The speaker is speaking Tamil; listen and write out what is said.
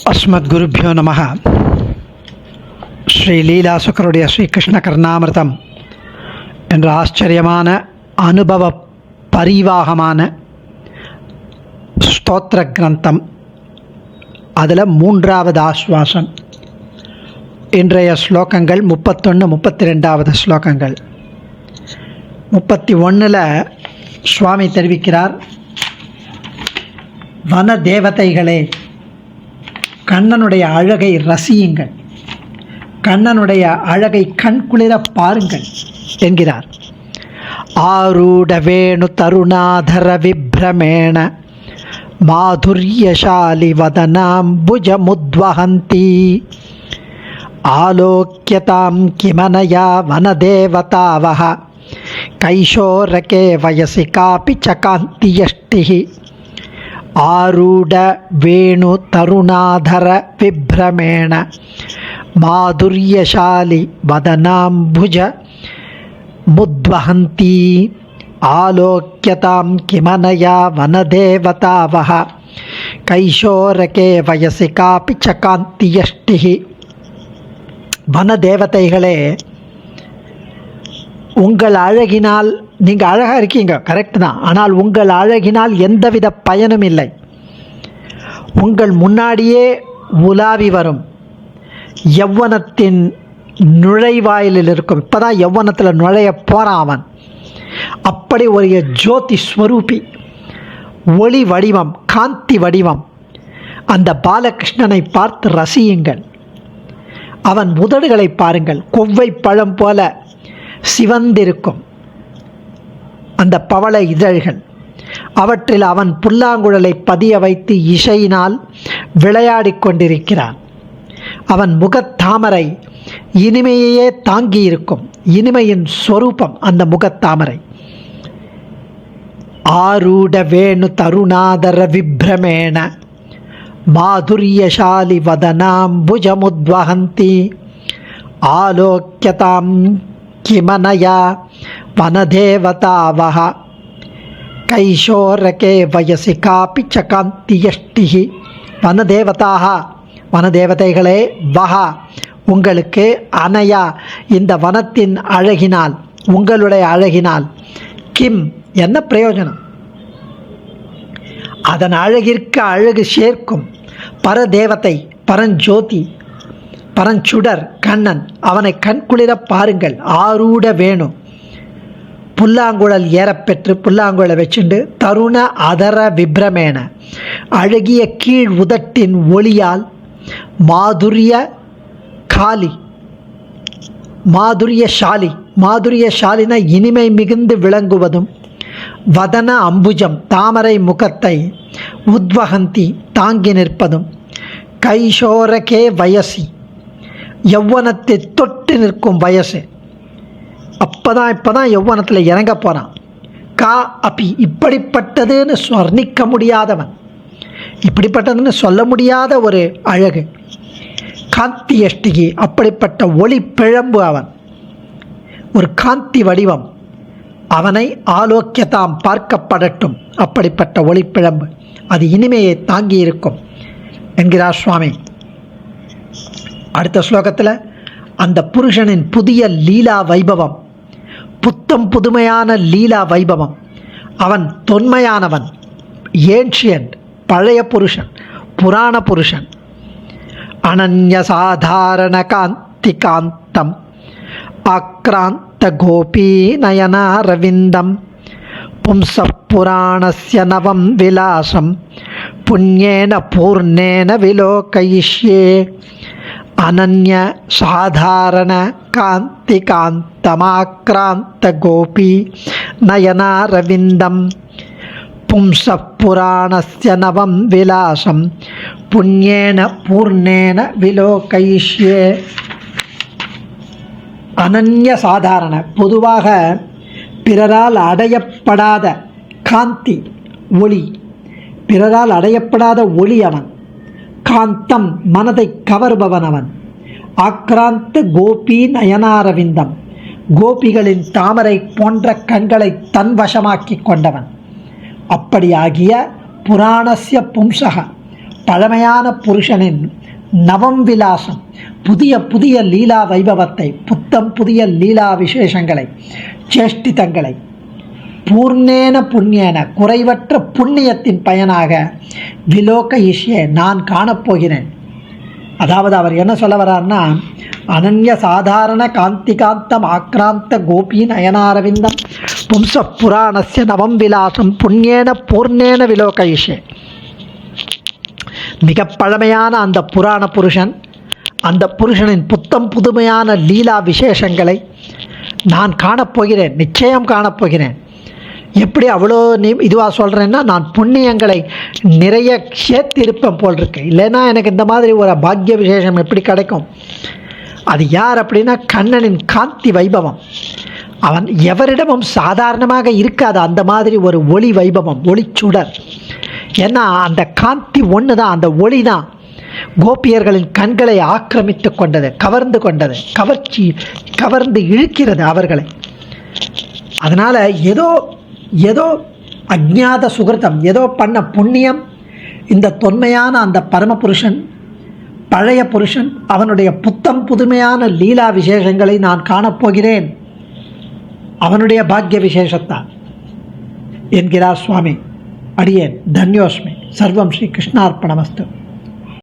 அஸ்மத்குருப்யோ நமஹ. ஸ்ரீ லீலாசுக்கருடைய ஸ்ரீ கிருஷ்ண கர்ணாமிர்தம் என்ற ஆச்சரியமான அனுபவ பரிவாகமான ஸ்தோத்திர கிரந்தம். அதில் 3வது ஆஸ்வாசம். இன்றைய ஸ்லோகங்கள் 31, 32வது ஸ்லோகங்கள். 31ல் சுவாமி தெரிவிக்கிறார், வன தேவதைகளே, கண்ணனுடைய அழகை ரசியுங்கள், கண்ணனுடைய அழகை கண்குளிர பாருங்கள் என்கிறார். ஆரூட வேணு தருணாதர விப்ரமேண மாதுர்யசாலி வதனாம்புஜ முத்வஹந்தி ஆலோக்யதாம் கிமனயா வனதேவதாவஹ கைஷோரகே வயசி காபி சகாந்தி யஷ்டிஹி. ஆரூட வேணு தருணாதர விப்ரமேண மாதுர்யசாலி வதனாம்புஜ முத்வஹந்தி ஆலோக்யதாம் கிமனயா வனதேவதாவஹ கைஷோரகே வயசி காபி சகாந்தி யஷ்டிஹி. வனதேவதைகளே, உங்கள் அழகினால், நீங்கள் அழகாக இருக்கீங்க, கரெக்ட் தான், ஆனால் உங்கள் அழகினால் எந்தவித பயனும் இல்லை. உங்கள் முன்னாடியே உலாவி வரும் யௌவனத்தின் நுழைவாயிலில் இருக்கும். இப்போ தான் யௌவனத்தில் நுழைய போகிறான் அவன். அப்படி ஒரு ஜோதி ஸ்வரூபி, ஒளி வடிவம், காந்தி வடிவம் அந்த பாலகிருஷ்ணனை பார்த்து ரசியுங்கள். அவன் உதடுகளை பாருங்கள், கொவ்வை பழம் போல சிவந்திருக்கும் அந்த பவள இதழ்கள். அவற்றில் அவன் புல்லாங்குழலை பதிய வைத்து இசையினால் விளையாடி கொண்டிருக்கிறான். அவன் முகத்தாமரை இனிமையே தாங்கி இருக்கும், இனிமையின் ஸ்வரூபம் அந்த முகத்தாமரை. ஆரூட வேணு தருணாதர விப்ரமேண மாதுர்யசாலி வதனாம்புஜமுத்வஹந்தி ஆலோக்யதாம் கிமனயா வனதேவதாவஹ கைஷோரகே வயசி காபி சகாந்தி யஷ்டிஹி. வனதேவதாக, வனதேவதைகளே, வஹா உங்களுக்கு, அனயா இந்த வனத்தின் அழகினால், உங்களுடைய அழகினால், கிம் என்ன பிரயோஜனம்? அதன் அழகிற்கு அழகு சேர்க்கும் பரதேவதை, பரஞ்சோதி, பரஞ்சுடர் கண்ணன், அவனை கண்குளிர பாருங்கள். ஆரூட வேணு, புல்லாங்குழல் ஏறப்பெற்று புல்லாங்குழலை வச்சுண்டு, தருண அதர விப்ரமேன அழகிய கீழ் உதட்டின் ஒளியால், மாதுரிய காலி, மாதுரியசாலி, மாதுரியசாலின இனிமை மிகுந்து விளங்குவதும், வதன அம்புஜம் தாமரை முகத்தை, உத்வஹந்தி தாங்கி நிற்பதும், கைஷோரகே வயசி யௌவனத்தை தொட்டு நிற்கும் வயசு. இப்போதான் யௌவனத்தில் இறங்க போகிறான். கா அப்பி இப்படிப்பட்டதுன்னு வர்ணிக்க முடியாதவன், இப்படிப்பட்டதுன்னு சொல்ல முடியாத ஒரு அழகு. காந்தி யஷ்டிகி அப்படிப்பட்ட ஒளி பிழம்பு அவன், ஒரு காந்தி வடிவம். அவனை ஆலோக்கியதாம் பார்க்கப்படட்டும், அப்படிப்பட்ட ஒளி பிழம்பு, அது இனிமையை தாங்கி இருக்கும் என்கிறார் சுவாமி. அடுத்த ஸ்லோகத்தில் அந்த புருஷனின் புதிய லீலா வைபவம், புத்தம் புதுமையான லீலா வைபவம். அவன் தொன்மையானவன், ஏன்ஷியன்ட், பழைய புருஷன், புராண புருஷன். அனன்ய சாதாரண காந்தி காந்தம் ஆக்ராந்த கோபி நயனாரவிந்தம் பும்ச புராணஸ்ய நவம் விலாசம் புண்ணியேன பூர்ணேன விலோகயிஷ்யே. அனன்ய சாதாரண காந்தி காந்தமாக்ராந்த கோபி நயனாரவிந்தம் பும்ச புராணஸ்ய நவம் விலாசம் புண்ணியேன பூர்ணேன விலோகயிஷ்யே. அனன்ய சாதாரண, பொதுவாக பிறரால் அடையப்படாத காந்தி, ஒளி, பிறரால் அடையப்படாத ஒளி அவன். காந்தம் மனதை கவர்பவன் அவன். ஆக்ராந்த கோபி நயனாரவிந்தம், கோபிகளின் தாமரை போன்ற கண்களை தன் வசமாக்கி கொண்டவன். அப்படியாகிய புராணஸ்ய பும்சக, பழமையான புருஷனின் நவம் விலாசம், புதிய புதிய லீலா வைபவத்தை, புத்தம் புதிய லீலா விசேஷங்களை, சேஷ்டிதங்களை பூர்ணேன புண்ணியன குறைவற்ற புண்ணியத்தின் பயனாக விலோக இஷ்யே நான் காணப்போகிறேன். அதாவது அவர் என்ன சொல்ல வர்றார்னா, அனன்ய சாதாரண காந்திகாந்தம் ஆக்ராந்த கோபி நயனாரவிந்தம் பும்ச புராணஸ்ய நவம் விலாசம் புண்ணியேன பூர்ணேன விலோக இஷ்யே. மிக பழமையான அந்த புராண புருஷன், அந்த புருஷனின் புத்தம் புதுமையான லீலா விசேஷங்களை நான் காணப்போகிறேன், நிச்சயம் காணப்போகிறேன். எப்படி அவ்வளோ இதுவாக சொல்கிறேன்னா, நான் புண்ணியங்களை நிறைய சேர்த்திருப்பேன் போல் இருக்கு. இல்லைன்னா எனக்கு இந்த மாதிரி ஒரு பாக்கிய விசேஷம் எப்படி கிடைக்கும்? அது யார் அப்படின்னா, கண்ணனின் காந்தி வைபவம். அவன் எவரிடமும் சாதாரணமாக இருக்காது அந்த மாதிரி ஒரு ஒளி வைபவம், ஒளிச்சுடர். ஏன்னா அந்த காந்தி ஒன்று தான், அந்த ஒளி தான் கோபியர்களின் கண்களை ஆக்கிரமித்து கொண்டது, கவர்ந்து கொண்டது, கவர்ந்து இழுக்கிறது அவர்களை. அதனால் ஏதோ அஜ்ஞாத சுகிருதம், ஏதோ பண்ண புண்ணியம், இந்த தொன்மையான அந்த பரமபுருஷன், பழைய புருஷன், அவனுடைய புத்தம் புதுமையான லீலா விசேஷங்களை நான் காணப்போகிறேன், அவனுடைய பாக்கிய விசேஷத்தான் என்கிறார் சுவாமி. அடியேன் தன்யோஸ்மி. சர்வம் ஸ்ரீ கிருஷ்ணார்ப்பணமஸ்து.